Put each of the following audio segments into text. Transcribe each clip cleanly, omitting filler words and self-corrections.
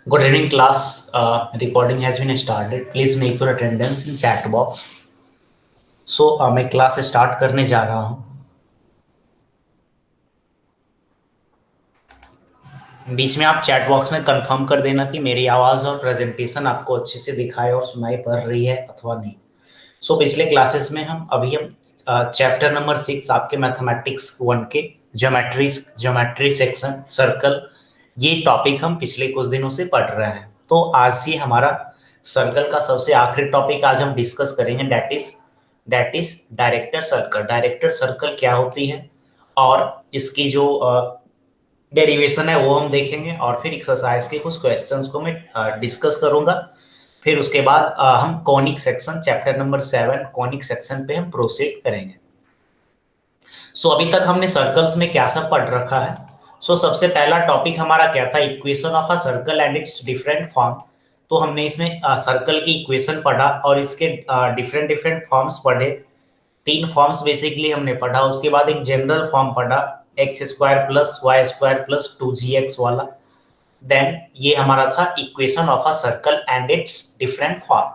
Good evening, class. Recording has been started. Please make your attendance in chat box. मैं class start करने जा रहा हूँ. बीच में आप चैट बॉक्स में कंफर्म कर देना कि मेरी आवाज़ और प्रेजेंटेशन आपको अच्छे से दिखाई और सुनाई पड़ रही है अथवा नहीं. पिछले क्लासेस में हम चैप्टर नंबर 6 आपके मैथमेटिक्स 1 के ज्योमेट्री सेक्शन सर्कल, ये टॉपिक हम पिछले कुछ दिनों से पढ़ रहे हैं. तो आज से हमारा सर्कल का सबसे आखिरी टॉपिक आज हम डिस्कस करेंगे, that is director circle. Director circle क्या होती है और इसकी जो डेरिवेशन है वो हम देखेंगे और फिर एक्सरसाइज के कुछ क्वेश्चंस को मैं डिस्कस करूंगा. फिर उसके बाद हम conic section chapter number 7 conic section पे हम प्रोसीड करेंगे. अभी तक हमने सर्कल्स में क्या सब पढ़ रखा है. सबसे पहला टॉपिक हमारा क्या था, equation of a circle and it's different form. तो हमने इसमें सर्कल की इक्वेशन पढ़ा और इसके डिफरेंट फॉर्म्स पढ़े. 3 फॉर्म्स बेसिकली हमने पढ़ा. उसके बाद एक जनरल फॉर्म पढ़ा, x square plus y square plus 2gx वाला. देन ये हमारा था equation of a circle and it's different form.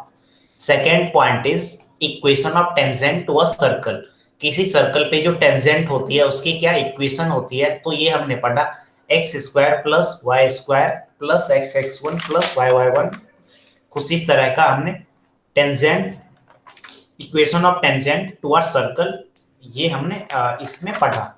Second point is equation of tangent to a circle. किसी सर्कल पे जो टेंजेंट होती है उसकी क्या इक्वेशन होती है, तो ये हमने पढ़ा x square plus y square plus x x one plus y y one. कुछ इस तरह का हमने tangent, equation of tangent to a circle, ये हमने इसमें पढ़ा.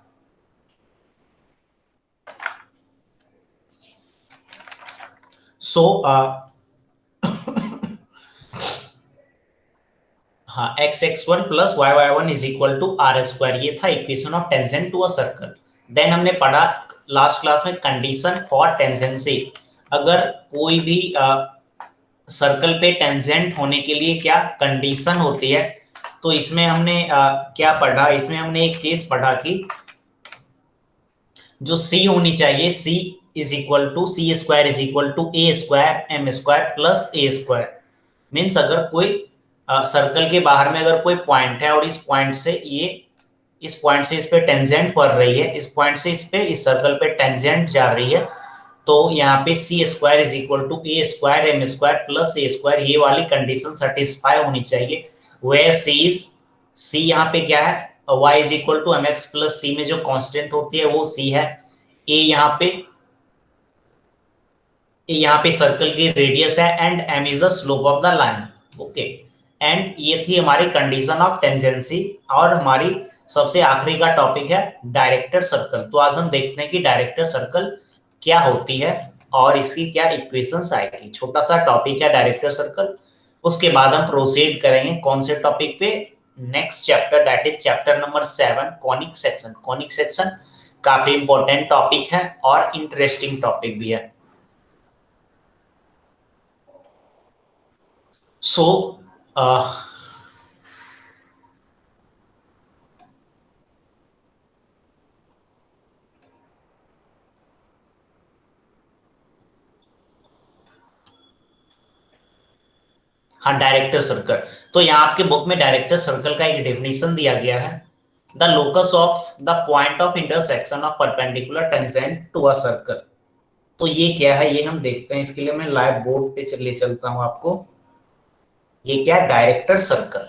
हाँ, x x one plus y y one is equal to r square, ये था equation of tangent to a circle. Then हमने पढ़ा लास्ट क्लास में कंडीशन फॉर टेंजेंसी. अगर कोई भी सर्कल पे टेंजेंट होने के लिए क्या कंडीशन होती है, तो इसमें हमने क्या पढ़ा, इसमें हमने एक केस पढ़ा कि जो C होनी चाहिए, C is equal to c square is equal to a square m square plus a square. Means अगर कोई सर्कल के बाहर में अगर कोई पॉइंट है और इस पॉइंट से इस पे टेंजेंट पड़ रही है, इस पॉइंट से इस सर्कल पे टेंजेंट जा रही है, तो यहाँ पे c square is equal to a square m square plus a square, ये वाली कंडीशन सेटिस्फाई होनी चाहिए. वेयर सी यहाँ पे क्या है, y is equal to m x plus c में जो कांस्टेंट होती है वो c है. ए यहाँ पे सर्कल की रेडियस है and m is the slope of the line. Okay, and ये थी हमारी कंडीशन ऑफ टेंजेंसी. और हमारी सबसे आखिरी का टॉपिक है डायरेक्टर सर्कल. तो आज हम देखते हैं कि डायरेक्टर सर्कल क्या होती है और इसकी क्या इक्वेशंस आएगी. छोटा सा टॉपिक है डायरेक्टर सर्कल. उसके बाद हम प्रोसीड करेंगे कौन से टॉपिक पे, next chapter, that is chapter number 7 conic section. Conic section काफी इंपॉर्टेंट टॉपिक है और इंटरेस्टिंग टॉपिक भी है. हाँ, डायरेक्टर सर्कल. तो यहाँ आपके बुक में डायरेक्टर सर्कल का एक डेफिनेशन दिया गया है, the locus of the point of intersection of perpendicular tangent to a circle. तो ये क्या है ये हम देखते हैं. इसके लिए मैं लाइव बोर्ड पे ले चलता हूँ आपको. ये क्या है, director circle.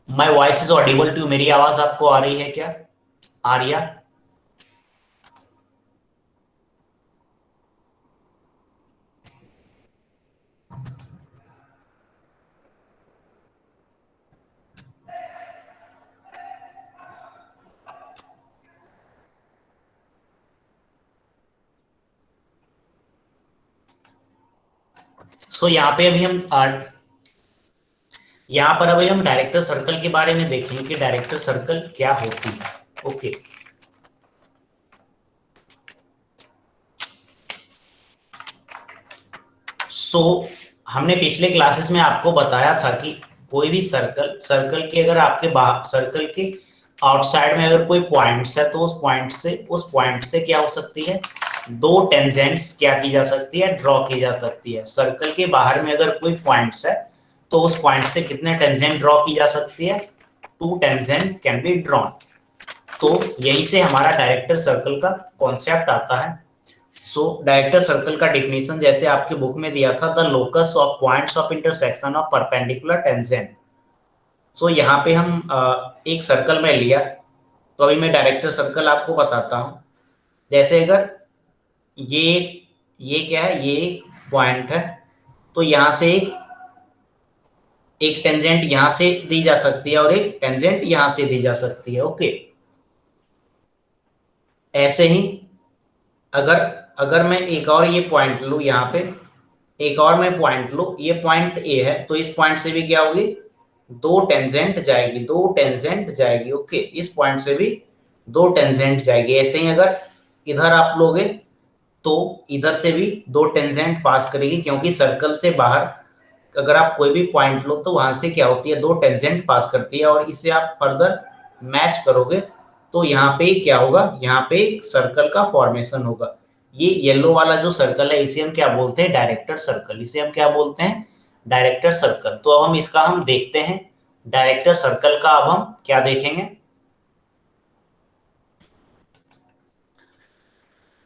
My voice is audible to, मेरी आवाज आपको आ रही है क्या, आर्या? यहाँ पे अभी हम डायरेक्टर सर्कल के बारे में देखेंगे कि डायरेक्टर सर्कल क्या होती है. ओके, हमने पिछले क्लासेस में आपको बताया था कि कोई भी सर्कल के अगर आपके सर्कल के आउटसाइड में अगर कोई पॉइंट्स है तो उस पॉइंट से क्या हो सकती है, 2 टेंजेंट्स क्या की जा सकती है, ड्रॉ की जा सकती है. सर्कल के बाहर में अगर कोई पॉइंट्स है तो उस पॉइंट से कितने टेंजेंट ड्रॉ की जा सकती है, 2 टेंजेंट कैन बी ड्रॉन. तो यहीं से हमारा डायरेक्टर सर्कल का कॉन्सेप्ट आता है। सो डायरेक्टर सर्कल का डिफिनेशन जैसे आपके बुक में दिया था, the locus of points of intersection of perpendicular tangent. So यहाँ पे हम एक सर्कल में लिया, तो अभी मैं डायरेक्टर सर्कल आपको बताता हूँ। जैसे अगर ये ये क्या है, ये पॉइंट है, तो यहाँ से एक टेंजेंट यहाँ से दी जा सकती है और एक टेंजेंट यहाँ से दी जा सकती है। ओके, ऐसे ही अगर अगर मैं एक और ये पॉइंट लूँ यहाँ पे, एक और मैं पॉइंट लूँ, ये पॉइंट ए है, तो इस पॉइंट से भी क्या होगी, दो टेंजेंट जाएगी, दो टेंजेंट जाएगी। ओके, इस पॉइंट से भी दो टेंजेंट जाएगी। ऐसे ही अगर इधर आप लोगे तो इधर से भी दो टेंजेंट पास करेगी, क्योंकि सर्कल से बाहर अगर आप कोई भी पॉइंट लो तो वहां से क्या होती है, दो टेंजेंट पास करती है, और इसे आप फर्दर मैच करोगे तो यहाँ पे क्या होगा, यहाँ पे एक सर्कल का फॉर्मेशन होगा। ये येलो वाला जो सर्कल है इसे हम क्या बोलते हैं, डायरेक्टर सर्कल। इसे हम क्या बोलते हैं, डायरेक्टर सर्कल। तो अब हम इसका हम देखते हैं डायरेक्टर सर्कल का। अब हम क्या देखेंगे,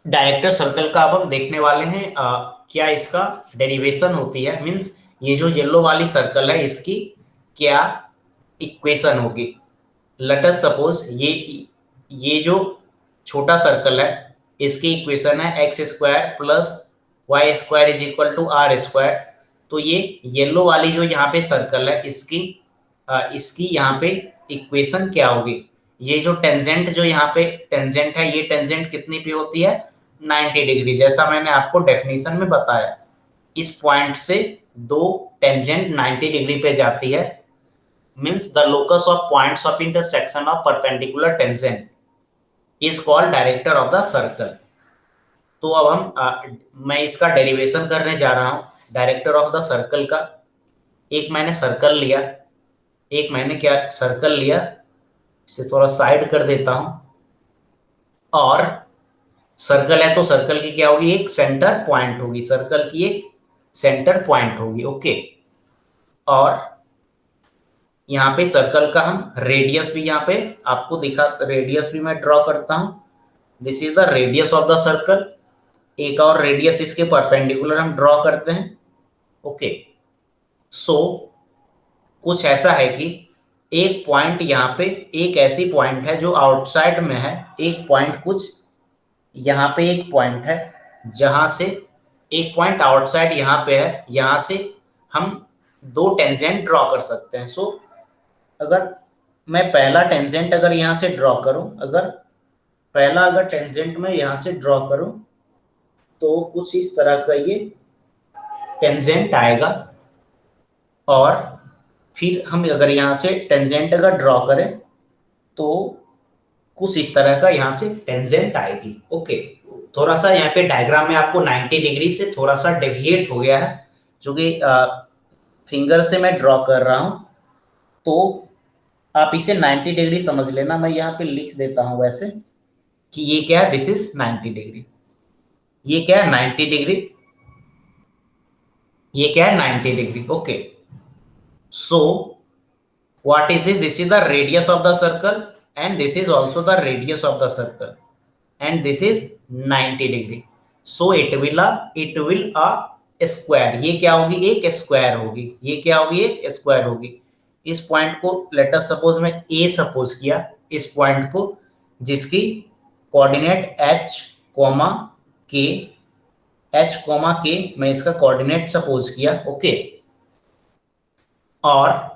डायरेक्टर सर्कल का अब हम देखने वाले हैं क्या इसका डेरिवेशन होती है। मींस ये जो येलो वाली सर्कल है इसकी क्या इक्वेशन होगी। लेट अस सपोज ये जो छोटा सर्कल है इसकी इक्वेशन है x square plus y square is equal to r square. तो ये येलो वाली जो यहाँ पे सर्कल है इसकी यहाँ पे इक्वेशन क्या होगी, ये जो टेंजेंट जो यहाँ पे टेंजेंट है, ये टेंजेंट कितनी पे होती है, 90 डिग्री। जैसा मैंने आपको डेफिनेशन में बताया, इस पॉइंट से दो टेंजेंट 90 डिग्री पे जाती है। Means the locus of points of intersection of perpendicular tangent is called director of the circle. तो अब मैं इसका डेरिवेशन करने जा रहा हूं डायरेक्टर ऑफ द सर्कल का। एक मैंने सर्कल लिया, एक मैंने क्या सर्कल लिया, इसे थोड़ा साइड कर देता हूं, और सर्कल है तो सर्कल की क्या होगी, एक सेंटर पॉइंट होगी, सर्कल की एक सेंटर पॉइंट होगी। ओके, और यहाँ पे सर्कल का हम रेडियस भी यहाँ पे आपको दिखा, रेडियस भी मैं ड्रॉ करता हूं। This is the radius of the circle. एक और रेडियस इसके परपेंडिकुलर हम ड्रॉ करते हैं। ओके, सो कुछ ऐसा है कि एक पॉइंट यहाँ पे, एक ऐसी पॉइंट है जो आउटसाइड में है, एक पॉइंट कुछ यहाँ पे एक पॉइंट है जहां से एक पॉइंट आउटसाइड यहाँ पे है, यहाँ से हम दो टेंजेंट ड्रॉ कर सकते हैं। सो अगर मैं पहला टेंजेंट अगर यहाँ से ड्रॉ करूं, अगर टेंजेंट में यहाँ से ड्रॉ करूं तो कुछ इस तरह का ये टेंजेंट आएगा, और फिर हम अगर यहाँ से टेंजेंट अगर ड्रॉ करें तो कुछ इस तरह का यहाँ से टेंजेंट आएगी। ओके, थोड़ा सा यहाँ पे डायग्राम में आपको 90 डिग्री से थोड़ा सा डेविएट हो गया है, जो कि फिंगर से मैं ड्रॉ कर रहा हूं, तो आप इसे 90 डिग्री समझ लेना। मैं यहाँ पे लिख देता हूं वैसे कि ये क्या है, दिस इज 90 डिग्री। ये क्या है, 90 डिग्री। ये क्या है, 90 degree. Okay, so what is this, this is the radius of the circle, and this is also the radius of the circle, and this is 90 degree. So it will a square. ये क्या होगी, एक square होगी। ये क्या होगी, एक square होगी। इस पॉइंट को लेट अस सपोज मैं ए सपोज किया, इस पॉइंट को जिसकी कोऑर्डिनेट h कॉमा के, h कॉमा के मैं इसका कोऑर्डिनेट सपोज किया। ओके, और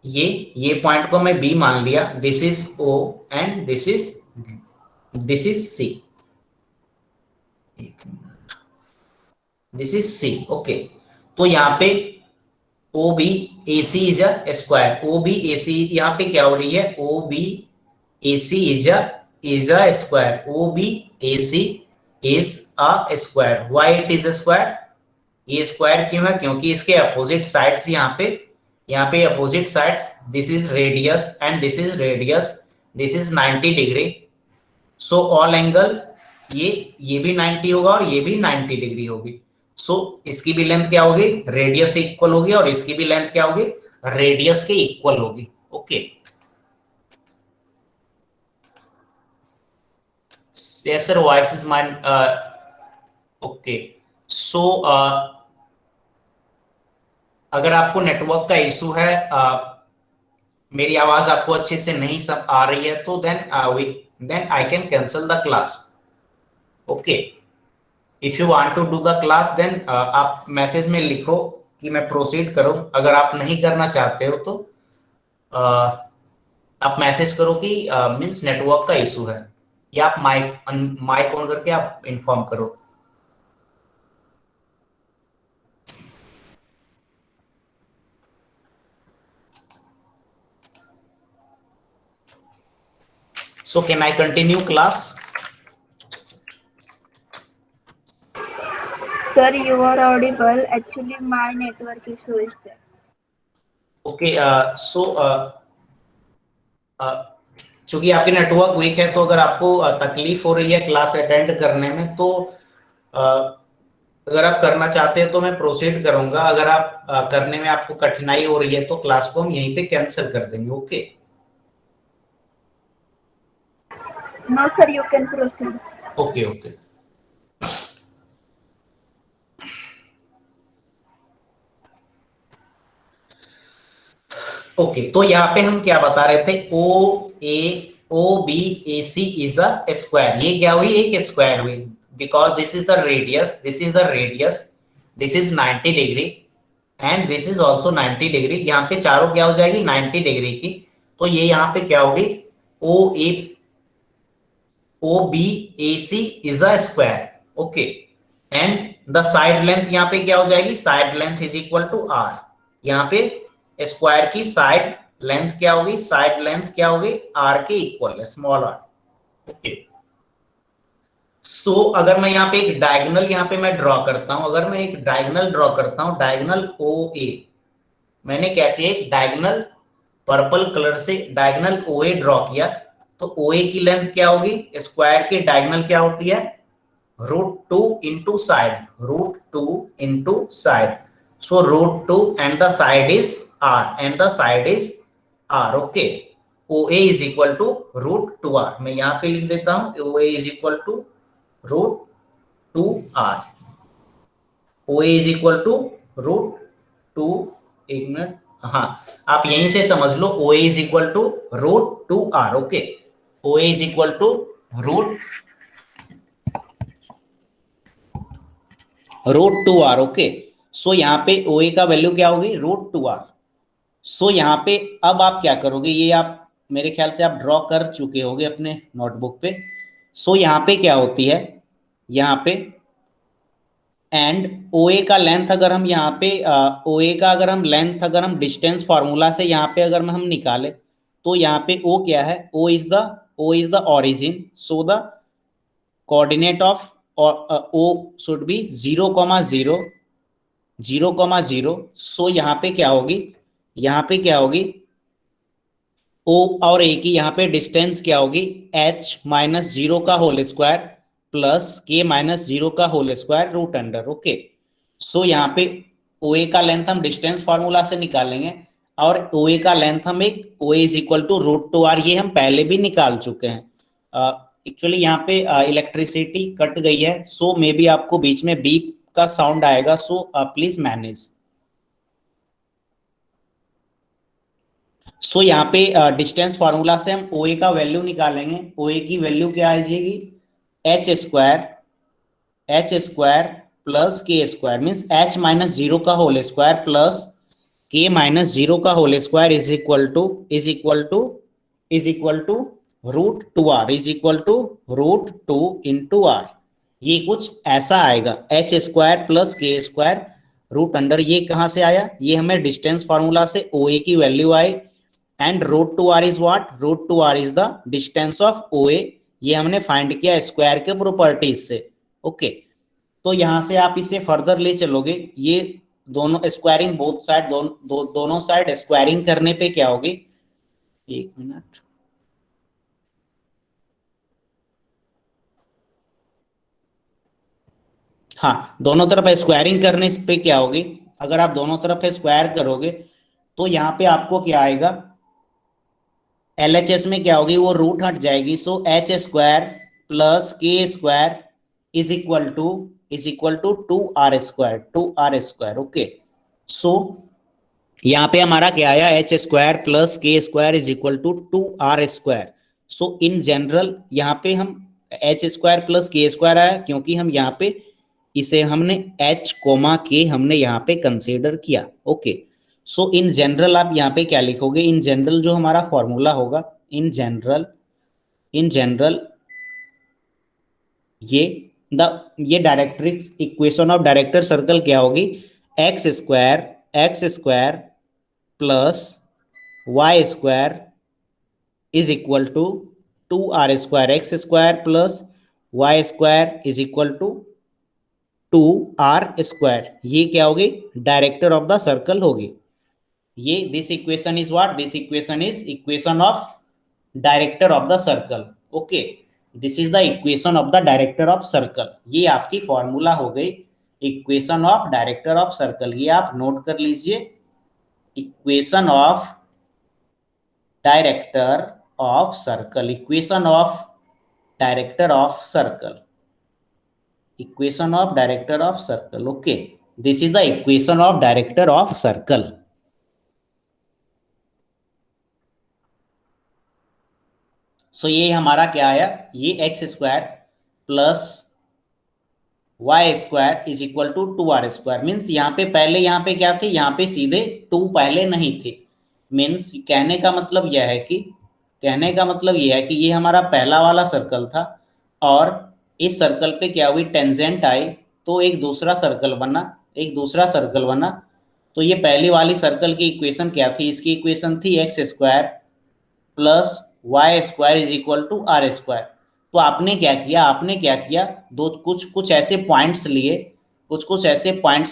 ये पॉइंट को मैं B मान लिया। This is O and this is C। एक minute, this is C। Okay, तो यहाँ पे OBAC is a square. OBAC यहाँ पे क्या हो रही है, OBAC is a square. OBAC is a square. Why it is a square, ये स्क्वायर क्यों है, क्योंकि इसके अपोजिट साइड्स यहाँ पे opposite sides, this is radius and this is radius, this is 90 degree. So all angle, ये भी 90 होगा और ये भी 90 डिग्री होगी। सो इसकी भी लेंथ क्या होगी, रेडियस से इक्वल होगी, और इसकी भी लेंथ क्या होगी, रेडियस के इक्वल होगी। Okay, Yes sir, voice is mine. Okay, so अगर आपको नेटवर्क का इशू है, मेरी आवाज आपको अच्छे से नहीं सब आ रही है, तो then I can cancel the class. Okay, if you want to do the class then आप मैसेज में लिखो कि मैं प्रोसीड करूं. अगर आप नहीं करना चाहते हो तो आप मैसेज करो कि मींस नेटवर्क का इशू है, या आप माइक ऑन करके आप इन्फॉर्म करो. So can I continue class? Sir, you are audible. Actually, my network issue is there. Okay, so चूंकि आपकी नेटवर्क वीक है, तो अगर आपको तकलीफ हो रही है क्लास अटेंड करने में, तो अगर आप करना चाहते हैं तो मैं प्रोसीड करूंगा. अगर आप करने में आपको कठिनाई हो रही है तो क्लास को हम यहीं पे कैंसिल कर देंगे. Okay No, sir, you can proceed. Okay okay. Okay, तो यहाँ पे हम क्या बता रहे थे, O B A C is a square. ये क्या हुई, एक स्क्वायर हुई, because this is the radius, this is the radius, this is 90 degree and this is also 90 degree. यहाँ पे चारों क्या हो जाएगी 90 डिग्री की. तो ये यहाँ पे क्या होगी, O B A C is a square. Okay, and the side length यहाँ पे क्या हो जाएगी, side length is equal to r. यहाँ पे स्क्वायर की साइड लेंथ क्या होगी, साइड लेंथ क्या होगी, आर के इक्वल, स्मॉल आर. ओके, सो अगर मैं यहाँ पे एक डायगोनल यहाँ पे मैं ड्रॉ करता हूं, अगर मैं एक डायगोनल ड्रॉ करता हूं, डायगोनल ओ ए, मैंने क्या किया, एक डायगोनल पर्पल कलर से डायगोनल ओ ए ड्रॉ किया. तो ओ ए की लेंथ क्या होगी, स्क्वायर की डायगोनल क्या होती है, √2 into side, √2 into side. So √2 and the side is r, and the side is r. Okay, OA is equal to √2r. मैं यहाँ पे लिख देता हूँ, OA is equal to √2r. OA is equal to √2. एक मिनट, हाँ आप यहीं से समझ लो, OA is equal to √2r. Okay, OA is equal to √2r. Okay, so यहाँ पे OA का वैल्यू क्या होगी, √2r. सो यहाँ पे अब आप क्या करोगे, ये आप मेरे ख्याल से आप ड्रॉ कर चुके होगे अपने नोटबुक पे. सो यहाँ पे क्या होती है, यहाँ पे एंड OA का लेंथ, अगर हम यहाँ पे OA का अगर हम लेंथ, अगर हम डिस्टेंस फार्मूला से यहाँ पे अगर हम निकाले, तो यहाँ पे O क्या है, O is the origin. So the coordinate of O should be 0,0, 0,0. सो यहाँ पे क्या होगी, यहाँ पे क्या होगी, O और A की यहाँ पे डिस्टेंस क्या होगी, h माइनस 0 का whole square plus k minus 0 का whole square root under. Okay, so यहाँ पे OA का लेंथ हम डिस्टेंस फॉर्मूला से निकालेंगे, और OA का लेंथ हम एक OA is equal to √2r, ये हम पहले भी निकाल चुके हैं. एक्चुअली यहाँ पे इलेक्ट्रिसिटी कट गई है, सो मे बी आपको बीच में बीप का साउंड आएगा, सो प्लीज मैनेज. सो यहाँ पे डिस्टेंस फार्मूला से हम OA का वैल्यू निकालेंगे. OA की वैल्यू क्या आ जाएगी, h square plus k square, means h minus 0 का whole square plus k minus 0 का whole square is equal to √2r, is equal to √2 into r. ये कुछ ऐसा आएगा, h square plus k square root under, ये कहाँ से आया, ये हमें डिस्टेंस फार्मूला से OA की वैल्यू आई. And √2r is what, √2r is the distance of OA. ये हमने फाइंड किया स्क्वायर के प्रॉपर्टीज से. ओके, तो यहां से आप इसे फर्दर ले चलोगे, ये दोनों स्क्वायरिंग बोथ साइड, दोनों साइड स्क्वायरिंग करने पे क्या होगी, एक मिनट, हाँ दोनों तरफ स्क्वायरिंग करने पे क्या होगी, अगर आप दोनों तरफ स्क्वायर करोगे तो यहाँ पे आपको क्या आएगा, LHS में क्या होगी, वो रूट हट जाएगी. So h square plus k square is equal to 2r square okay. So यहाँ पे हमारा क्या आया, h square plus k square is equal to 2r square. So in general यहाँ पे हम h square plus k square आया क्योंकि हम यहाँ पे इसे हमने h कोमा के हमने यहाँ पे कंसीडर किया ओके। सो इन जनरल आप यहाँ पे क्या लिखोगे, इन जनरल जो हमारा फॉर्मूला होगा, इन जनरल ये directrix equation of director circle क्या होगी, x square plus y square is equal to 2r square, x square plus y square is equal to 2r square. ये क्या होगी, डायरेक्टर ऑफ द सर्कल होगी। ये this equation is what, this equation is equation of director of the circle okay. This is the equation of the director of circle. ये आपकी formula हो गई equation of director of circle. ये आप note कर लीजिए, equation of director of circle, equation of director of circle, equation of director of circle okay. This is the equation of director of circle. So ये हमारा क्या आया, ये x square plus y square is equal to 2r square. Means यहाँ पे पहले यहाँ पे क्या थे, यहाँ पे सीधे 2 पहले नहीं थे। मीन्स कहने का मतलब यह है कि ये हमारा पहला वाला सर्कल था और इस सर्कल पे क्या हुई, टेंजेंट आई तो एक दूसरा सर्कल बना। तो ये पहली वाली सर्कल की इक्वेशन क्या थी, इसकी इक्वेशन थी x square plus y square is equal to r square. तो आपने क्या किया, दो कुछ ऐसे पॉइंट्स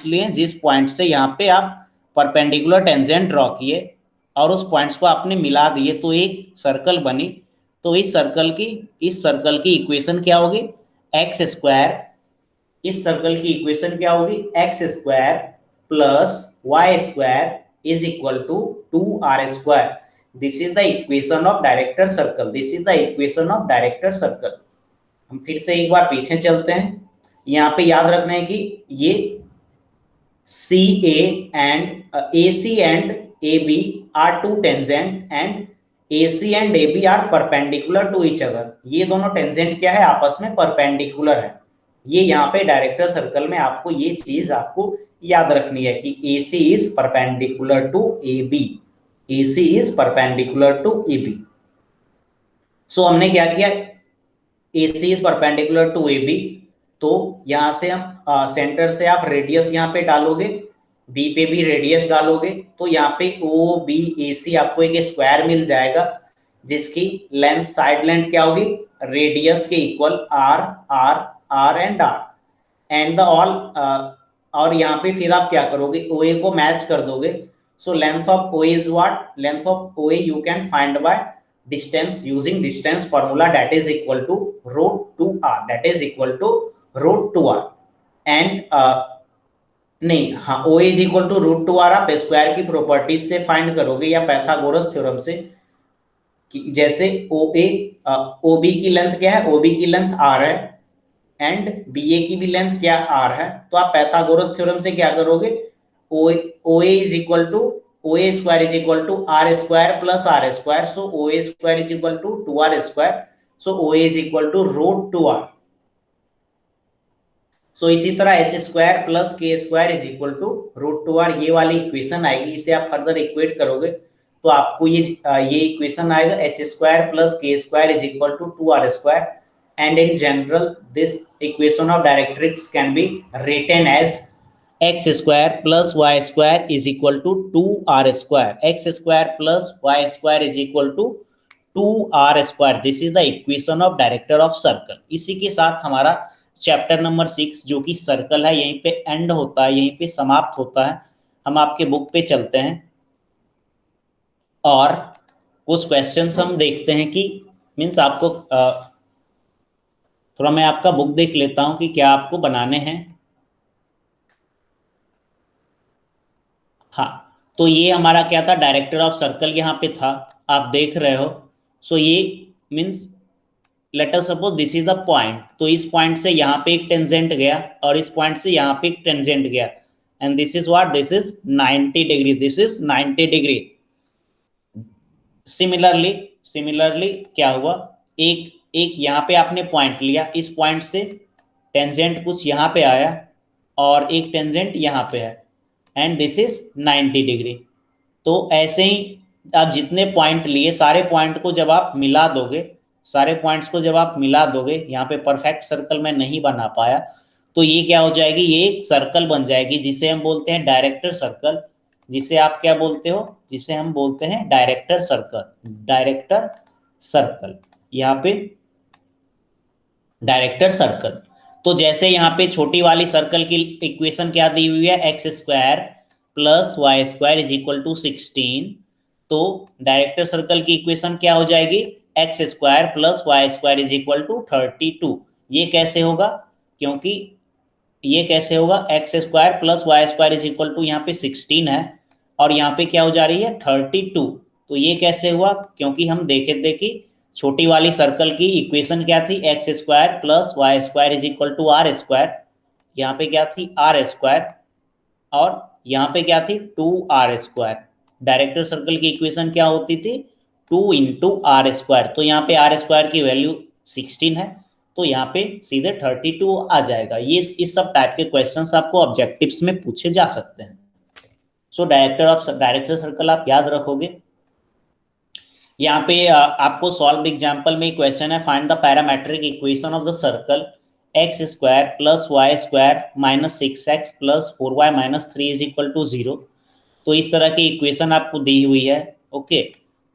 लिए जिस पॉइंट से यहाँ पे आप परपेंडिकुलर टेंजेंट ड्रॉ किए और उस पॉइंट्स को आपने मिला दिए तो एक सर्कल बनी। तो इस सर्कल की इक्वेशन क्या होगी, एक्स स्क्वायर, इस सर्कल की इक्वेशन क्या होगी, x square plus y square is equal to 2r square. This is the equation of director circle, this is the equation of director circle. हम फिर से एक बार पीछे चलते हैं। यहाँ पे याद रखना है कि ये AC and AB are two tangent and AC and AB are perpendicular to each other। ये दोनों टेंजेंट क्या है, आपस में परपेंडिकुलर है। ये यहाँ पे डायरेक्टर सर्कल में आपको ये चीज आपको याद रखनी है कि AC is perpendicular to AB, AC is perpendicular to AB। सो हमने क्या किया, AC is perpendicular to AB, तो यहां से हम सेंटर से आप रेडियस यहाँ पे डालोगे, B पे भी रेडियस डालोगे, तो यहाँ पे OBAC आपको एक स्क्वायर मिल जाएगा जिसकी लेंथ, साइड लेंथ क्या होगी, रेडियस के equal R and R and the all. और यहाँ पे फिर आप क्या करोगे, OA को मैच कर दोगे। So length of OA is what, length of OA you can find by distance using distance formula, that is equal to root 2r, that is equal to root 2r and नहीं, हाँ, OA is equal to root 2r आप square की properties से find करोगे या Pythagoras theorem से कि जैसे OB की लेंथ क्या है, OB की लेंथ r है एंड BA की भी लेंथ क्या r है। तो आप पाइथागोरस थ्योरम से क्या करोगे, OA is equal to OA square is equal to r square plus r square, so OA square is equal to 2r square, so OA is equal to root 2r। सो इसी तरह h square plus k square is equal to root 2r, ये वाली equation आएगी। इसे आप further equate करोगे तो आपको ये इक्वेशन आएगा, h square plus k square is equal to 2r square and in general this equation of directrix can be written as x square plus y square is equal to 2r square, x square plus y square is equal to 2r square. This is the equation of director of circle. इसी के साथ हमारा chapter number 6 जो कि circle है यहीं पे and होता है, यहीं पे समाप्त होता है। हम आपके बुक पे चलते हैं और कुछ क्वेश्चंस हम देखते हैं कि मीन्स आपको थोड़ा मैं आपका बुक देख लेता हूं कि क्या आपको बनाने हैं। हाँ, तो ये हमारा क्या था, डायरेक्टर ऑफ सर्कल यहाँ पे था, आप देख रहे हो। सो ये means let us suppose this is the point, तो इस पॉइंट से यहाँ पे एक टेंजेंट गया और इस पॉइंट से यहाँ पे एक टेंजेंट गया, and this is what, this is 90 degree, this is 90 degree. Similarly, similarly क्या हुआ, एक एक यहाँ पे आपने पॉइंट लिया, इस पॉइंट से टेंजेंट कुछ यहाँ पे आया और एक टेंजेंट यहाँ पे है, एंड दिस इज 90 डिग्री। तो ऐसे ही आप जितने पॉइंट लिए सारे पॉइंट को जब आप मिला दोगे, सारे पॉइंट्स को जब आप मिला दोगे, यहाँ पे परफेक्ट सर्कल मैं नहीं बना पाया, तो ये क्या हो जाएगी, ये एक सर्कल बन जाएगी जिसे हम बोलते हैं डायरेक्टर सर्कल। जिसे आप क्या बोलते हो, जिसे हम बोलते हैं डायरेक्टर सर्कल, डायरेक्टर सर्कल, यहाँ पे डायरेक्टर सर्कल। तो जैसे यहाँ पे छोटी वाली सर्कल की इक्वेशन क्या दी हुई है, x square plus y square is equal to 16, तो डायरेक्टर सर्कल की इक्वेशन क्या हो जाएगी, x square plus y square is equal to 32। ये कैसे होगा, क्योंकि ये कैसे होगा, x square plus y square is equal to यहाँ पे 16 है और यहाँ पे क्या हो जा रही है 32। तो ये कैसे हुआ, क्योंकि हम देखे थे कि छोटी वाली सर्कल की इक्वेशन क्या थी, x square plus y square is equal to r square, यहाँ पे क्या थी आर स्क्वायर, और यहाँ पे क्या थी 2r²। डायरेक्टर सर्कल की इक्वेशन क्या होती थी, 2 × r²। तो यहाँ पे r² की वैल्यू 16 है, तो यहाँ पे सीधे 32 आ जाएगा। ये इस सब टाइप के क्वेश्चंस आपको ऑब्जेक्टिव्स में पूछे जा सकते हैं। सो डायरेक्टर सर्कल आप याद रखोगे। यहाँ पे आपको सॉल्व एग्जाम्पल में क्वेश्चन है, find the parametric equation of the circle x square plus y square minus 6x plus 4y minus 3 is equal to 0। तो इस तरह की इक्वेशन आपको दी हुई है। ओके,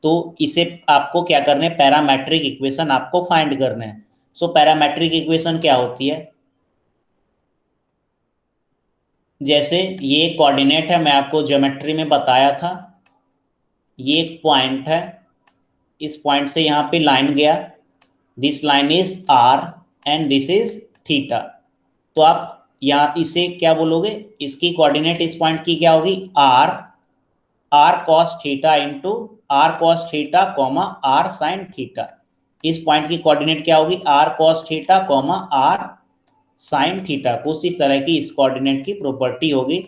तो इसे आपको क्या करना है, पैरामेट्रिक इक्वेशन आपको फाइंड करना है। सो पैरामेट्रिक इक्वेशन क्या होती है, जैसे ये कोऑर्डिनेट है, मैं आपको ज्योमेट्री में बताया था, ये एक पॉइंट है, इस पॉइंट से यहाँ पे लाइन गया, this line is r and this is theta. तो आप यहाँ इसे क्या बोलोगे, इसकी कोऑर्डिनेट इस पॉइंट की क्या होगी, r, r cos theta into r cos theta comma r sine theta. इस पॉइंट की कोऑर्डिनेट क्या होगी, r cos theta comma r sine theta. कुछ इस तरह की इस कोऑर्डिनेट की प्रॉपर्टी होगी।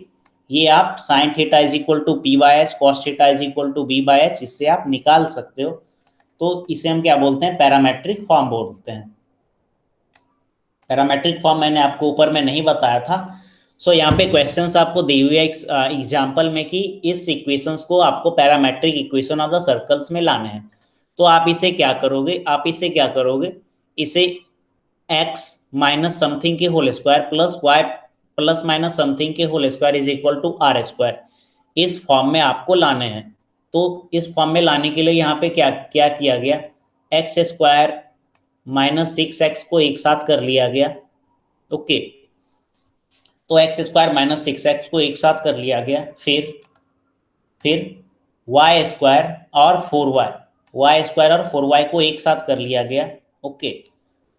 ये आप sine theta is equal to p by h, cos theta is equal to b by h, इससे आप निकाल सकते हो। तो इसे हम क्या बोलते हैं, पैरामेट्रिक फॉर्म बोलते हैं। पैरामेट्रिक फॉर्म मैंने आपको ऊपर में नहीं बताया था। सो यहाँ पे क्वेश्चंस आपको दी हुई है एग्जाम्पल में कि इस इक्वेशंस को आपको parametric equation of the circles में लाने हैं। तो आप इसे क्या करोगे, आप इसे क्या करोगे, इसे x माइनस समथिंग के whole square plus y plus minus something के whole square is equal to r square, इस फॉर्म में आपको लाने हैं। तो इस फॉर्म में लाने के लिए यहाँ पे क्या क्या किया गया, एक्स स्क्वायर माइनस 6x को एक साथ कर लिया गया। ओके, तो एक्स स्क्वायर माइनस 6x को एक साथ कर लिया गया, फिर वाई स्क्वायर और 4y, वाई स्क्वायर और 4y को एक साथ कर लिया गया। ओके,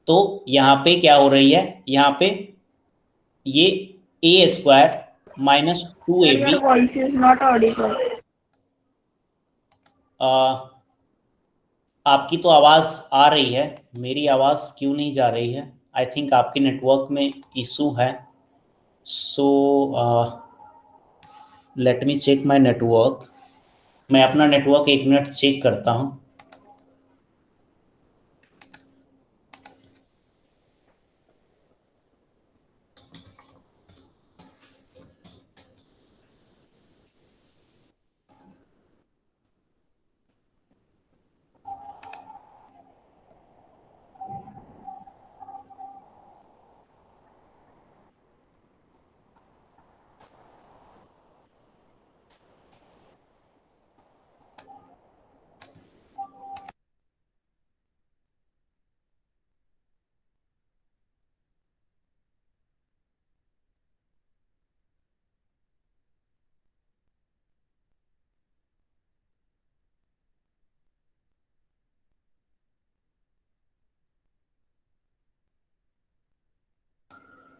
तो यहाँ पे क्या हो रही है, यहाँ पे ये a square minus two a Sir, b, your voice is not audible. आपकी तो आवाज़ आ रही है, मेरी आवाज़ क्यों नहीं जा रही है, आई थिंक आपके नेटवर्क में इशू है। So let me check my network, मैं अपना नेटवर्क 1 मिनट चेक करता हूँ।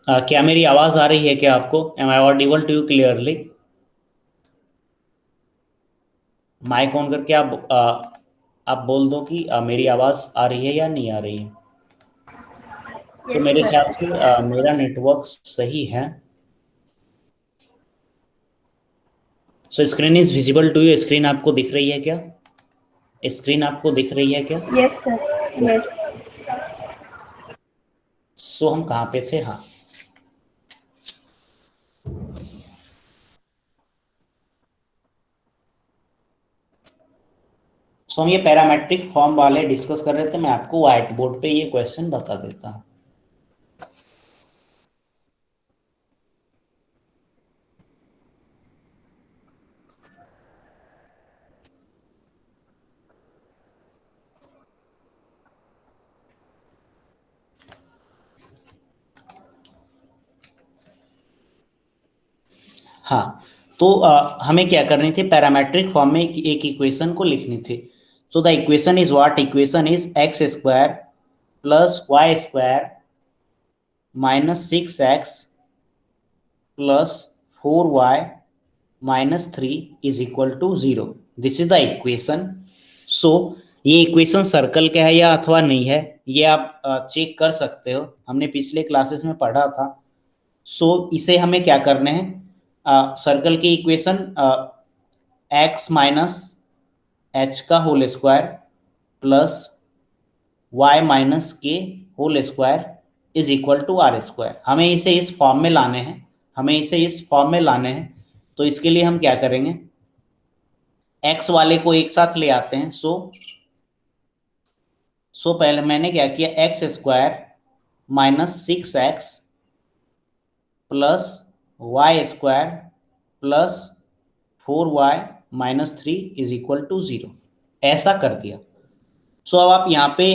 क्या मेरी आवाज़ आ रही है क्या आपको, am I audible to you clearly? Mic on करके आप बोल दो कि मेरी आवाज़ आ रही है या नहीं आ रही है। तो मेरे ख्याल से मेरा नेटवर्क सही है। So screen is visible to you, screen आपको दिख रही है क्या? स्क्रीन आपको दिख रही है क्या? Yes sir, yes. सो हम कहाँ पे थे? हाँ, सो हम ये पैरामेट्रिक फॉर्म वाले डिस्कस कर रहे थे। मैं आपको व्हाइट बोर्ड पे ये क्वेश्चन बता देता हूँ। हाँ, तो हमें क्या करनी थी, पैरामेट्रिक फॉर्म में एक इक्वेशन को लिखनी थी। So the equation is what? Equation is x square plus y square minus 6x plus 4y minus 3 is equal to 0। This is the equation. So ये इक्वेशन सर्कल का है या अथवा नहीं है, ये आप चेक कर सकते हो, हमने पिछले क्लासेस में पढ़ा था। सो इसे हमें क्या करने हैं, सर्कल की इक्वेशन x माइनस एच का whole square plus y minus k whole square is equal to r square. हमें इसे इस फॉर्म में लाने हैं, हमें इसे इस फॉर्म में लाने हैं। तो इसके लिए हम क्या करेंगे, x वाले को एक साथ ले आते हैं। सो पहले मैंने क्या किया, एक्स स्क्वायर माइनस 6x प्लस y square plus 4y minus 3 is equal to 0, ऐसा कर दिया। सो अब आप यहाँ पे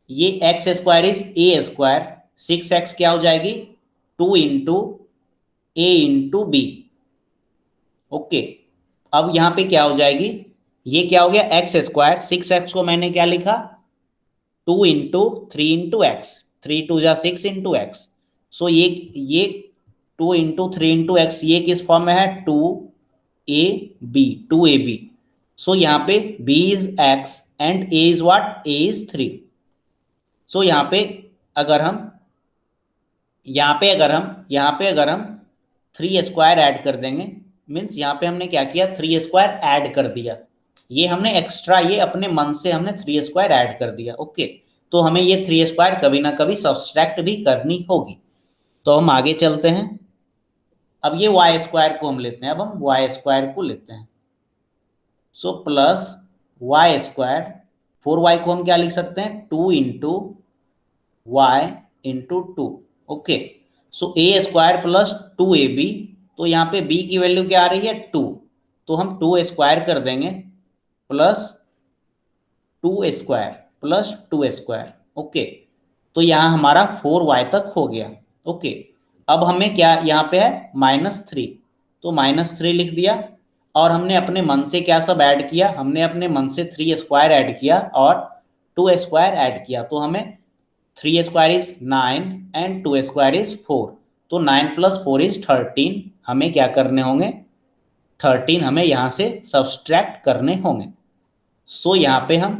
ये x square is a square, 6x क्या हो जाएगी, 2 इंटू ए इंटू बी। ओके, अब यहाँ पे क्या हो जाएगी, ये क्या हो गया, एक्स स्क्वायर, 6x को मैंने क्या लिखा, 2 इंटू 3 इंटू एक्स, 3 टू जा 6 इंटू एक्स। सो ये 2 इंटू 3 इंटू एक्स ये किस फॉर्म में है, 2ab, 2ab। सो यहाँ पे b is x and a is what, a is 3। सो यहाँ पे अगर हम यहाँ पे अगर हम 3 स्क्वायर ऐड कर देंगे, मीन्स यहाँ पे हमने क्या किया, 3 स्क्वायर ऐड कर दिया, ये हमने एक्स्ट्रा, ये अपने मन से हमने 3 स्क्वायर ऐड कर दिया। ओके, तो हमें ये 3 स्क्वायर कभी ना कभी सब्सट्रैक्ट भी करनी होगी। तो हम आगे चलते हैं। अब ये वाई स्क्वायर को हम लेते हैं, अब हम वाई स्क्वायर को लेते हैं। So plus y square, 4y को हम क्या लिख सकते हैं, 2 इंटू वाई इंटू 2। ओके, सो ए स्क्वायर प्लस 2ab, तो यहाँ पे b की वैल्यू क्या आ रही है, 2, तो हम 2 स्क्वायर कर देंगे plus 2 square plus 2 square. Okay, तो यहाँ हमारा 4y तक हो गया। ओके, अब हमें क्या यहाँ पे है, -3, तो -3 लिख दिया। और हमने अपने मन से क्या सब ऐड किया, हमने अपने मन से 3 स्क्वायर ऐड किया और 2 स्क्वायर ऐड किया, तो हमें 3 square is 9 and 2 square is 4, तो 9 प्लस 4 इज 13। हमें क्या करने होंगे, 13 हमें यहाँ से सब्सट्रैक्ट करने होंगे। सो यहाँ पे हम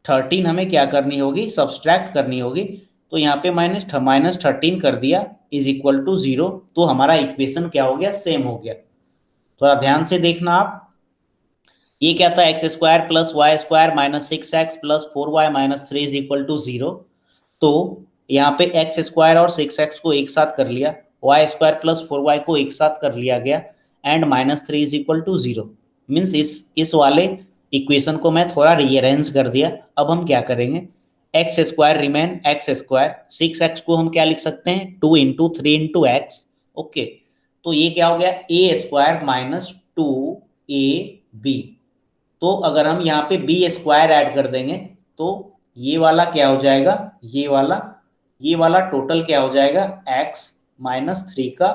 13 हमें क्या करनी होगी, सब्सट्रैक्ट करनी होगी। तो यहाँ पे -13 कर दिया इज इक्वल टू 0, तो हमारा इक्वेशन क्या हो गया, सेम हो गया। थोड़ा ध्यान से देखना आप, ये क्या था, x square plus y square minus 6x plus 4y minus 3 is equal to 0। तो यहाँ पे एक्स स्क्वायर और 6x को एक साथ कर लिया, वाई स्क्वायर प्लस 4y को एक साथ कर लिया गया and -3 is equal to 0। Means इस वाले इक्वेशन को मैं थोड़ा रीअरेंज कर दिया। अब हम क्या करेंगे, x square remain x square, 6x को हम क्या लिख सकते हैं, 2 इंटू 3 इंटू एक्स। ओके, तो ये क्या हो गया, ए स्क्वायर माइनस 2ab। तो अगर हम यहाँ पे बी स्क्वायर ऐड कर देंगे तो ये वाला क्या हो जाएगा, ये वाला टोटल क्या हो जाएगा, x माइनस 3 का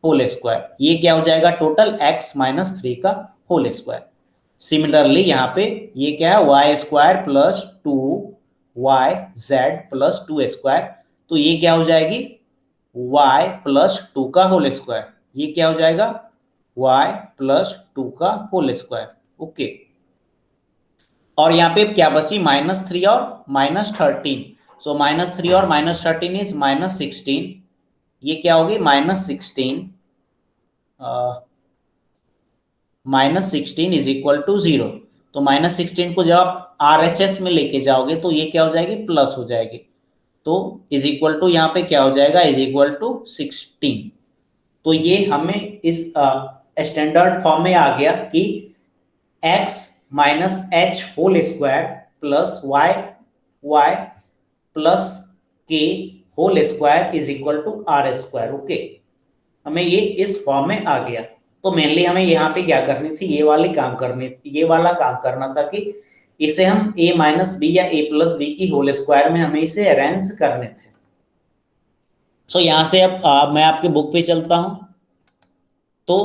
होल स्क्वायर, ये क्या हो जाएगा टोटल, x माइनस 3 का होल स्क्वायर। सिमिलरली यहाँ पे ये क्या है, y square plus 2yz plus 2 square, तो ये क्या हो जाएगी, y प्लस 2 का होल स्क्वायर, ये क्या हो जाएगा, y प्लस 2 का होल स्क्वायर। ओके, और यहाँ पे क्या बची, -3 और -13। सो -3 और -13 इज -16, ये क्या होगी -16, -16 इज इक्वल टू 0। तो -16 को जब आप RHS में लेके जाओगे तो ये क्या हो जाएगी, प्लस हो जाएगी। तो इज इक्वल टू यहाँ पे क्या हो जाएगा, इज इक्वल टू 16। तो ये हमें इस स्टैंडर्ड फॉर्म में आ गया कि x minus h whole square plus y plus k whole square is equal to r square. Okay, हमें ये इस फॉर्म में आ गया। तो मेनली हमें यहाँ पे क्या करनी थी, ये वाला काम करना था कि इसे हम a माइनस बी या a प्लस बी की होल स्क्वायर में हमें इसे अरेंज करने थे। सो यहाँ से अब मैं आपके बुक पे चलता हूं। तो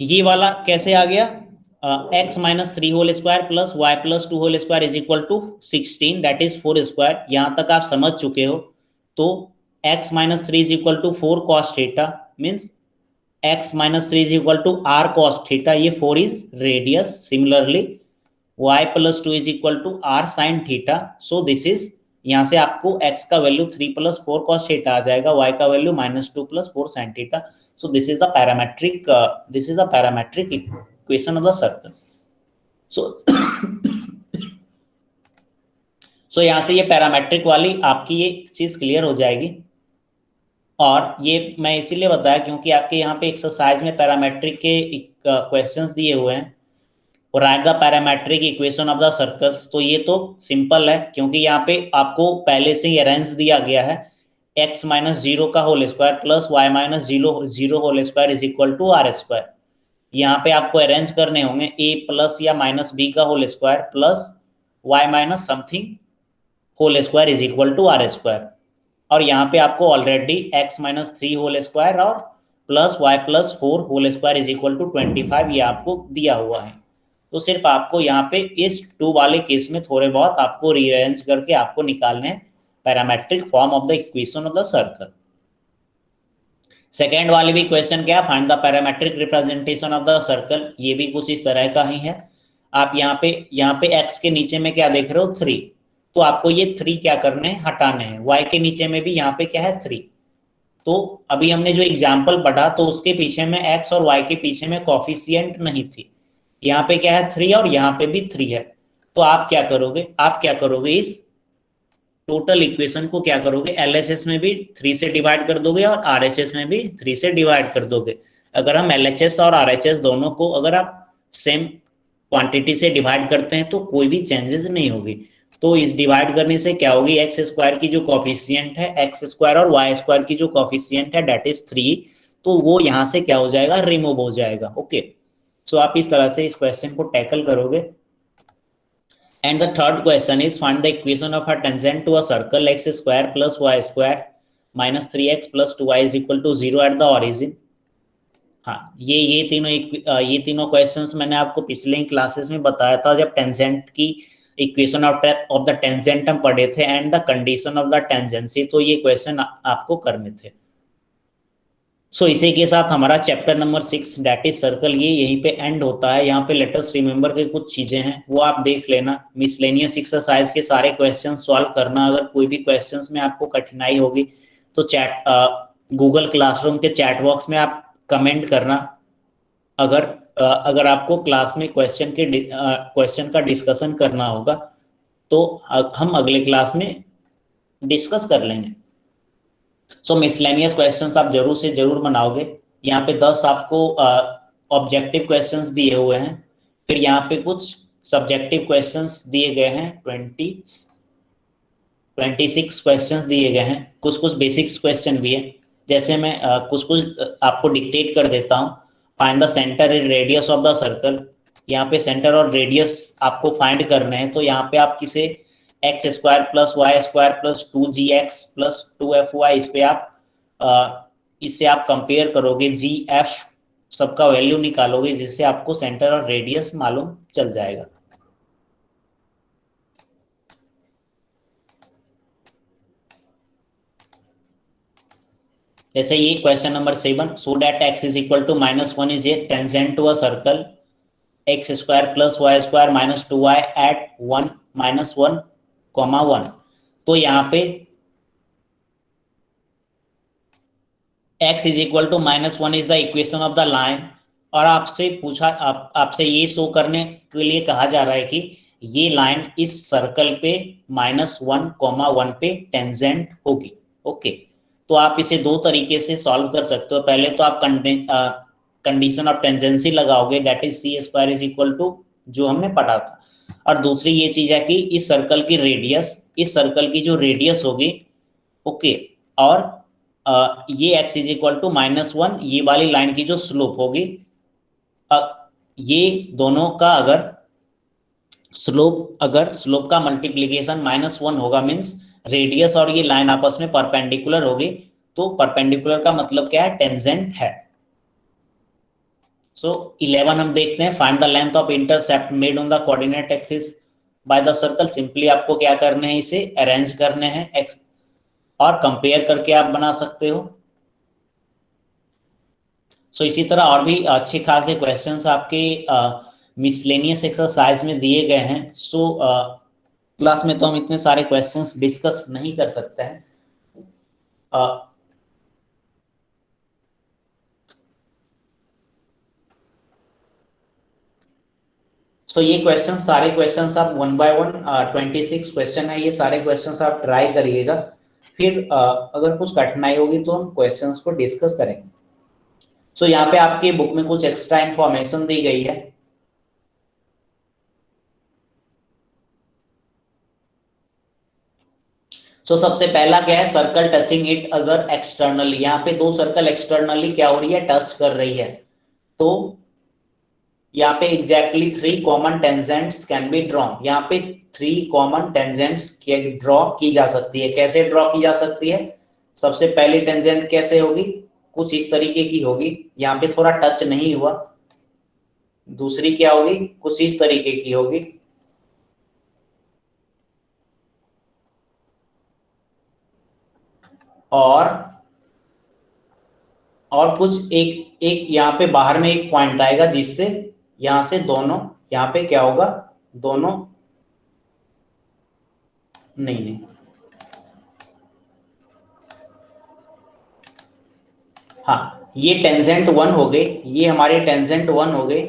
ये वाला कैसे आ गया, x minus 3 whole square plus y plus 2 whole square is equal to 16, that is 4 square. यहां तक आप समझ चुके हो। तो x minus 3 is equal to 4 cos theta, means x minus 3 is equal to r cos theta, ये 4 is radius. Similarly y plus 2 is equal to r sine theta. So this is, यहाँ से आपको x का value 3 plus 4 cos theta आ जाएगा, y का value -2 plus 4 sine theta. So this is the parametric equation of the circle. So so यहाँ से ये parametric वाली आपकी ये चीज क्लियर हो जाएगी। और ये मैं इसीलिए बताया क्योंकि आपके यहाँ पे एक्सरसाइज में पैरामेट्रिक के क्वेश्चंस दिए हुए हैं, और right the parametric equation of the circles. तो ये तो सिंपल है क्योंकि यहाँ पे आपको पहले से ही अरेंज दिया गया है, x माइनस 0 का whole square plus y minus 0 whole square is equal to r square. यहाँ पे आपको अरेंज करने होंगे a प्लस या माइनस बी का whole square plus y minus something whole square is equal to r square. और यहाँ पे आपको already x minus 3 whole square और plus y plus 4 whole square is equal to 25 ये आपको दिया हुआ है। तो सिर्फ आपको यहाँ पे इस 2 वाले केस में थोड़े बहुत आपको रीअरेंज करके आपको निकालने हैं parametric form of the equation of the circle. Second वाली भी क्वेश्चन क्या, find the parametric representation of the circle. ये भी कुछ इस तरह का ही है। आप यहाँ पे x के नीचे में क्या देख रहे हो, 3। तो आपको ये 3 क्या करने हैं, हटाने हैं। y के नीचे में भी यहाँ पे क्या है, 3। तो अभी हमने जो एग्जाम्पल पढ़ा तो उसके पीछे में x और y के पीछे में कॉफिशिएंट नहीं थी। यहाँ पे क्या है, 3 और यहाँ पे भी 3 है। तो आप क्या करोगे, इस टोटल इक्वेशन को क्या करोगे, LHS में भी 3 से डिवाइड कर दोगे और RHS में भी 3 से डिवाइड कर दोगे। अगर हम LHS और RHS दोनों को अगर आप सेम क्वांटिटी से डिवाइड करते हैं तो कोई भी चेंजेस नहीं होगी। तो इस डिवाइड करने से क्या होगी, एक्स स्क्वायर की जो कॉफिशिएंट है, एक्स स्क्वायर और वाई स्क्वायर की जो कॉफिशिएंट है दैट इज 3, तो वो यहाँ से क्या हो जाएगा, रिमूव हो जाएगा। ओके, सो आप इस तरह से इस क्वेश्चन को टैकल करोगे। And the third question is find the equation of a tangent to a circle x square plus y square minus 3x plus 2y is equal to 0 at the origin। हाँ, ये तीनों questions मैंने आपको पिछले ही classes में बताया था जब टेंजेंट की इक्वेशन ऑफ द टेंजेंट हम पढ़े थे and the condition of the tangency. तो ये क्वेश्चन आपको करने थे। सो इसी के साथ हमारा chapter number 6 that is circle ये यहीं पे एंड होता है। यहाँ पे लेट अस रिमेंबर के कुछ चीजें हैं वो आप देख लेना। मिसलेनियस एक्सरसाइज के सारे क्वेश्चन सॉल्व करना। अगर कोई भी क्वेश्चंस में आपको कठिनाई होगी तो गूगल क्लासरूम के चैट बॉक्स में आप कमेंट करना। अगर आपको क्लास में क्वेश्चन का डिस्कशन करना होगा तो हम अगले क्लास में डिस्कस कर लेंगे। सो मिसलेनियस क्वेश्चंस आप जरूर से जरूर बनाओगे। यहाँ पे 10 आपको ऑब्जेक्टिव क्वेश्चंस दिए हुए हैं, फिर यहाँ पे कुछ सब्जेक्टिव क्वेश्चंस दिए गए हैं, 26 क्वेश्चंस दिए गए हैं। कुछ बेसिक्स क्वेश्चन भी है, जैसे मैं कुछ आपको डिक्टेट कर देता हूँ। Find the centre and radius of the circle. यहाँ पे सेंटर और रेडियस आपको फाइंड करने हैं। तो यहाँ पे आप किसे x square plus y square plus 2gx plus 2fy इससे आप कंपेयर करोगे, gf सबका वैल्यू निकालोगे जिससे आपको सेंटर और रेडियस मालूम चल जाएगा। जैसे ये question number 7, so that x is equal to -1 is a tangent to a circle x square plus y square minus 2y at 1 -1, 1, तो यहाँ पे x is equal to -1 is the equation of the line, और आपसे पूछा आपसे ये show करने के लिए कहा जा रहा है कि ये लाइन इस सर्कल पे -1, 1 पे टेंजेंट होगी। ओके, तो आप इसे दो तरीके से सॉल्व कर सकते हो। पहले तो आप कंडीशन ऑफ टेंजेंसी लगाओगे, that is c square is equal to जो हमने पढ़ा था, और दूसरी ये चीज है कि इस सर्कल की रेडियस, इस सर्कल की जो रेडियस होगी, ओके, और ये x इज इक्वल टू -1, ये वाली लाइन की जो स्लोप होगी, ये दोनों का अगर स्लोप का मल्टीप्लीकेशन -1 होगा, मीन्स रेडियस और ये लाइन आपस में परपेंडिकुलर होगी, तो परपेंडिकुलर का मतलब क्या है, टेंजेंट है। सो 11 हम देखते हैं, find the length of intercept made on the coordinate axis by the circle. Simply आपको क्या करने हैं, इसे अरेंज करने हैं एक्स और कंपेयर करके आप बना सकते हो। सो इसी तरह और भी अच्छे खासे क्वेश्चंस आपके मिसलेनियस एक्सरसाइज में दिए गए हैं। सो क्लास में तो हम इतने सारे क्वेश्चंस डिस्कस नहीं कर सकते हैं। सो ये क्वेश्चन, सारे क्वेश्चंस आप 1 बाय 1, 26 क्वेश्चन है, ये सारे क्वेश्चंस आप ट्राई करिएगा। फिर अगर कुछ कठिनाई होगी तो हम क्वेश्चंस को डिस्कस करेंगे। सो यहाँ पे आपके बुक में कुछ एक्स्ट्रा इंफॉर्मेशन दी गई है। सो सबसे पहला क्या है, circle touching it other externally. यहाँ पे दो सर्कल एक्सटर्नली क्या हो रही है, टच कर रही है। तो यहाँ पे exactly 3 common tangents can be drawn. यहाँ पे 3 कॉमन टेंजेंट्स ड्रॉ की जा सकती है। कैसे ड्रॉ की जा सकती है, सबसे पहली टेंजेंट कैसे होगी, कुछ इस तरीके की होगी, यहाँ पे थोड़ा टच नहीं हुआ। दूसरी क्या होगी, कुछ इस तरीके की होगी। और कुछ एक यहाँ पे बाहर में एक पॉइंट आएगा, जिससे यहाँ से दोनों, यहाँ पे क्या होगा, दोनों नहीं, हाँ, ये टेंजेंट 1 हो गई, ये हमारे टेंजेंट 1 हो गई,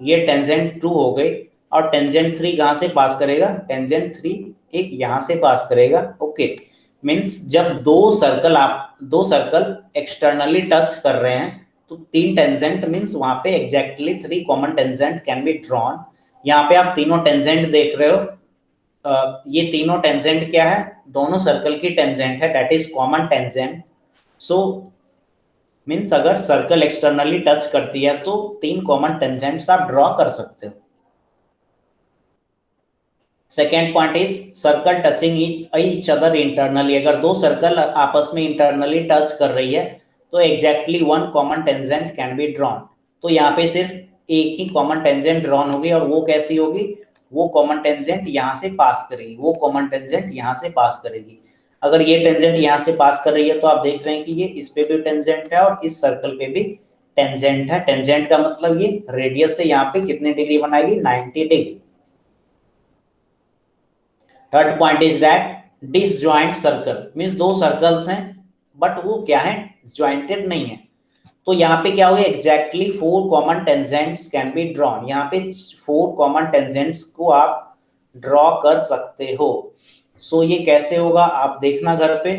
ये टेंजेंट 2 हो गई, और टेंजेंट 3 कहाँ से पास करेगा, टेंजेंट 3 एक यहाँ से पास करेगा। ओके, मीन्स जब दो सर्कल एक्सटर्नली टच कर रहे हैं तो 3 टेंजेंट, मीन्स वहां पे exactly 3 common tangent can be drawn. यहाँ पे आप तीनों टेंजेंट देख रहे हो, ये तीनों टेंजेंट क्या है, दोनों सर्कल की टेंजेंट है, that is common tangent. So means अगर सर्कल एक्सटर्नली टच करती है तो 3 कॉमन टेंजेंट्स आप ड्रॉ कर सकते हो। Second point is circle touching each other internally. अगर दो सर्कल आपस में इंटरनली टच कर रही है तो exactly 1 common tangent can be drawn. तो यहाँ पे सिर्फ एक ही कॉमन टेंजेंट ड्रॉन होगी, और वो कैसी होगी, वो कॉमन टेंजेंट यहाँ से पास करेगी, वो कॉमन टेंजेंट यहाँ से पास करेगी। अगर ये टेंजेंट यहाँ से पास कर रही है तो आप देख रहे हैं कि ये इस पे भी टेंजेंट है और इस सर्कल पे भी टेंजेंट है। टेंजेंट का मतलब ये रेडियस से यहाँ पे कितने डिग्री बनाएगी, 90 degree. Third point is that disjoint circle, means दो सर्कल्स हैं बट वो क्या है, ज्वाइंटेड नहीं है। तो यहाँ पे क्या होगा, exactly 4 common tangents can be drawn. यहाँ पे 4 कॉमन टेंजेंट्स को आप ड्रॉ कर सकते हो। सो ये कैसे होगा आप देखना घर पे।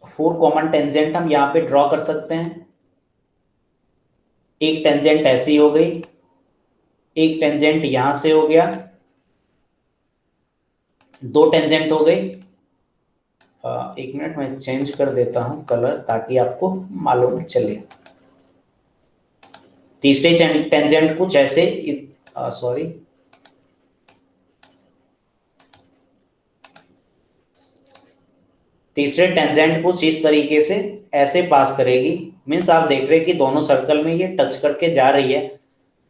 फोर कॉमन टेंजेंट हम यहाँ पे ड्रॉ कर सकते हैं। एक टेंजेंट ऐसी हो गई, एक टेंजेंट यहां से हो गया, दो टेंजेंट हो गई। एक मिनट में चेंज कर देता हूं कलर ताकि आपको मालूम चले। तीसरे टेंजेंट कुछ ऐसे, सॉरी, तीसरे टेंजेंट कुछ इस तरीके से ऐसे पास करेगी। मीन्स आप देख रहे हैं कि दोनों सर्कल में ये टच करके जा रही है।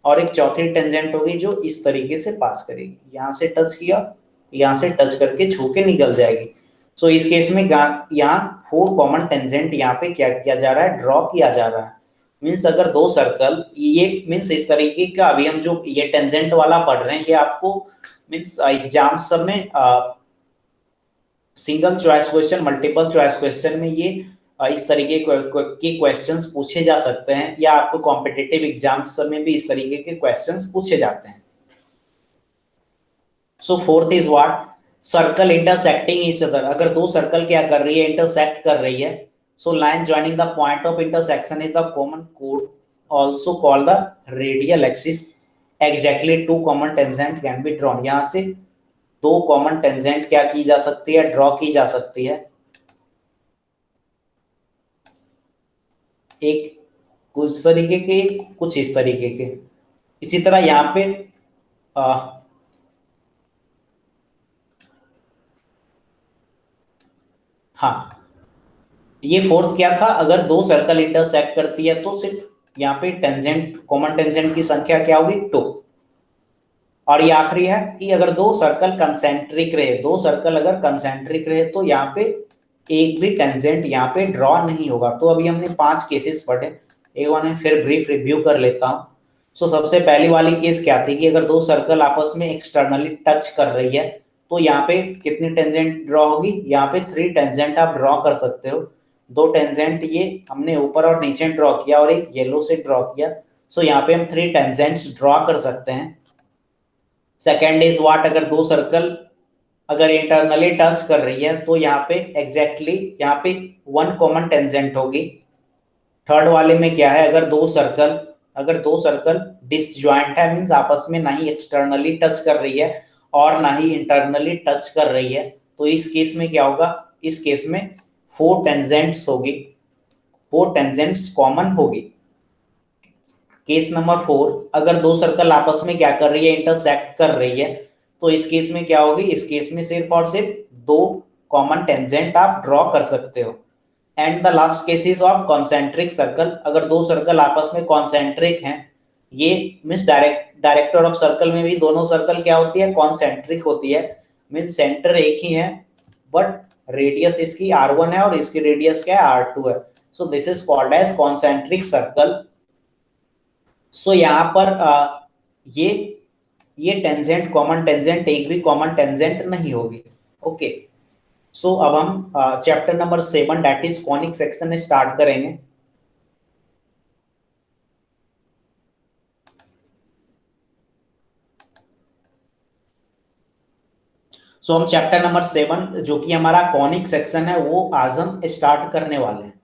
और एक चौथी टेंजेंट होगी जो इस तरीके से पास करेगी, यहां से टच किया, यहां से टच करके छू के निकल जाएगी। सो इस केस में यहाँ 4 कॉमन टेंजेंट यहाँ पे क्या किया जा रहा है, ड्रॉ किया जा रहा है। मीन्स अगर दो सर्कल, ये मीन्स इस तरीके का, अभी हम जो ये टेंजेंट वाला पढ़ रहे हैं ये आपको मीन्स एग्जाम सब में single choice question, multiple choice question में ये इस तरीके के क्वेश्चंस पूछे जा सकते हैं, या आपको कॉम्पिटिटिव एग्जाम्स में भी इस तरीके के क्वेश्चंस पूछे जाते हैं। So fourth is what, circle intersecting each other, अगर दो सर्कल क्या कर रही है, इंटरसेक्ट कर रही है, so line joining the point of intersection is the common कोड also called the radial axis, exactly two common tangent can be drawn, यहाँ से दो कॉमन टेंजेंट क्या की जा सकती है, ड्रॉ की जा सकती है, एक कुछ तरीके के, कुछ इस तरीके के। इसी तरह यहाँ पे हाँ, ये फोर्थ क्या था, अगर दो सर्कल इंटरसेक्ट करती है तो सिर्फ यहाँ पे टेंजेंट, कॉमन टेंजेंट की संख्या क्या होगी, 2। और ये आखिरी है कि अगर दो सर्कल कंसेंट्रिक रहे, दो सर्कल अगर कंसेंट्रिक रहे तो यहाँ पे एक भी टेंजेंट यहाँ पे ड्रॉ नहीं होगा। तो अभी हमने 5 केसेस पढ़े, एक बार मैं फिर ब्रीफ रिव्यू कर लेता हूँ। सो सबसे पहली वाली केस क्या थी कि अगर दो सर्कल आपस में एक्सटर्नली टच कर रही है तो यहाँ पे कितनी टेंजेंट ड्रॉ होगी, यहाँ पे 3 टेंजेंट आप ड्रॉ कर सकते हो। दो टेंजेंट ये हमने ऊपर और नीचे ड्रॉ किया और एक येलो से ड्रॉ किया, सो यहाँ पे हम 3 टेंजेंट्स ड्रॉ कर सकते हैं। सेकेंड इज व्हाट, अगर दो सर्कल अगर इंटरनली टच कर रही है तो यहाँ पे एग्जैक्टली यहाँ पे 1 कॉमन टेंजेंट होगी। थर्ड वाले में क्या है, अगर दो सर्कल डिसजॉइंट है, मींस आपस में ना ही एक्सटर्नली टच कर रही है और ना ही इंटरनली टच कर रही है, तो इस केस में क्या होगा, इस केस में 4 टेंजेंट्स होगी, 4 टेंजेंट्स कॉमन होगी। केस नंबर 4, अगर दो सर्कल आपस में क्या कर रही है, इंटरसेक्ट कर रही है, तो इस केस में क्या होगी, इस केस में सिर्फ और सिर्फ 2 कॉमन टेंजेंट आप ड्रॉ कर सकते हो। And the last cases of concentric circle, अगर दो सर्कल आपस में कॉन्सेंट्रिक हैं, ये मीन्स डायरेक्टर ऑफ सर्कल में भी दोनों सर्कल क्या होती है, कॉन्सेंट्रिक होती है, मीन्स सेंटर एक ही है बट रेडियस इसकी r1 है और इसकी रेडियस क्या है, r2 है। So this is called as concentric circle. So यहाँ पर ये टेंजेंट, कॉमन टेंजेंट, एक भी कॉमन टेंजेंट नहीं होगी। ओके, सो अब हम chapter number 7 that is conic section start करेंगे। सो हम चैप्टर नंबर 7 जो कि हमारा कॉनिक सेक्शन है वो आज हम स्टार्ट करने वाले हैं।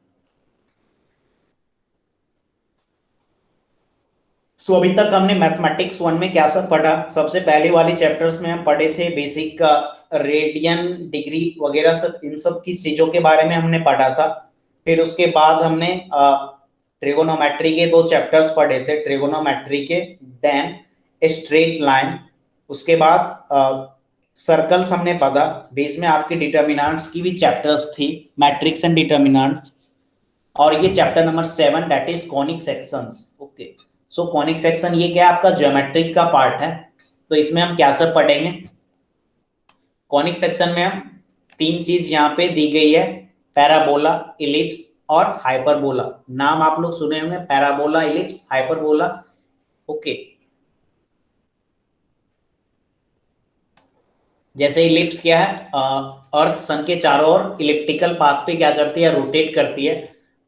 सो अभी तक हमने मैथमेटिक्स 1 में क्या सब पढ़ा, सबसे पहले वाली चैप्टर्स में हम पढ़े थे बेसिक रेडियन, डिग्री वगैरह, सब इन सब की चीजों के बारे में हमने पढ़ा था। फिर उसके बाद हमने ट्रिगोनोमेट्री के 2 चैप्टर्स पढ़े थे, ट्रिगोनोमेट्री के, देन स्ट्रेट लाइन, उसके बाद सर्कल्स हमने पढ़ा, बीच में आपकी डिटर्मिनेंट्स की भी चैप्टर्स थी, मैट्रिक्स एंड डिटर्मिनेंट्स, और ये chapter number 7 that is conic sections. Okay, so conic section ये क्या है, आपका ज्योमेट्रिक का पार्ट है। तो इसमें हम क्या सब पढ़ेंगे, कॉनिक सेक्शन में हम 3 चीज यहाँ पे दी गई है, पैराबोला, इलिप्स और हाइपरबोला। नाम आप लोग सुने होंगे, पैराबोला, इलिप्स, हाइपरबोला। ओके, जैसे इलिप्स क्या है, अर्थ सन के चारों ओर इलिप्टिकल पाथ पे क्या करती है, रोटेट करती है।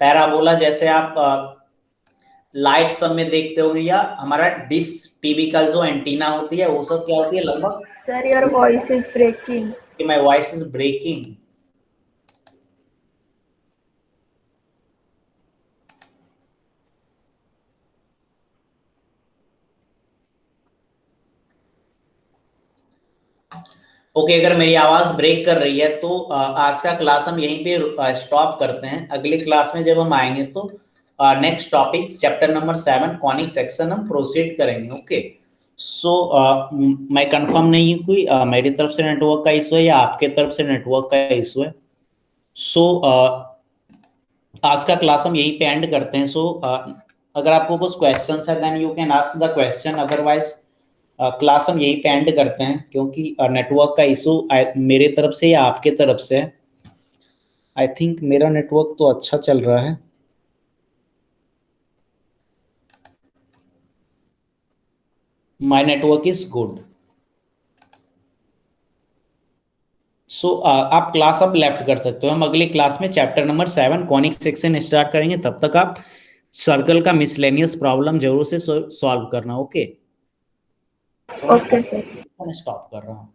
पैराबोला जैसे आप लाइट सब में देखते होंगे, या हमारा डिश टीवी का जो एंटीना होती है वो सब क्या होती है लगभग। Sir, your voice is breaking. My voice is breaking. Okay, अगर मेरी आवाज ब्रेक कर रही है तो आज का क्लास हम यहीं पे स्टॉप करते हैं। अगले क्लास में जब हम आएंगे तो next topic chapter number 7 conic section हम प्रोसीड करेंगे। ओके, सो मैं कंफर्म नहीं हूँ कि मेरी तरफ से नेटवर्क का इशू है या आपके तरफ से नेटवर्क का इशू है। सो आज का क्लास हम यहीं पे एंड करते हैं। सो अगर आपको कुछ क्वेश्चंस है then you can ask the question, otherwise class हम यहीं पे एंड करते हैं, क्योंकि नेटवर्क का इशू मेरे तरफ से या आपके तरफ से है। आई थिंक मेरा नेटवर्क तो अच्छा चल रहा है। My network is good. So आप क्लास अब लेफ्ट कर सकते हो। हम अगली क्लास में chapter number 7 conic section start करेंगे। तब तक आप सर्कल का मिसलेनियस प्रॉब्लम जरूर से सॉल्व करना। Okay, okay sir. स्टॉप कर रहा हूँ।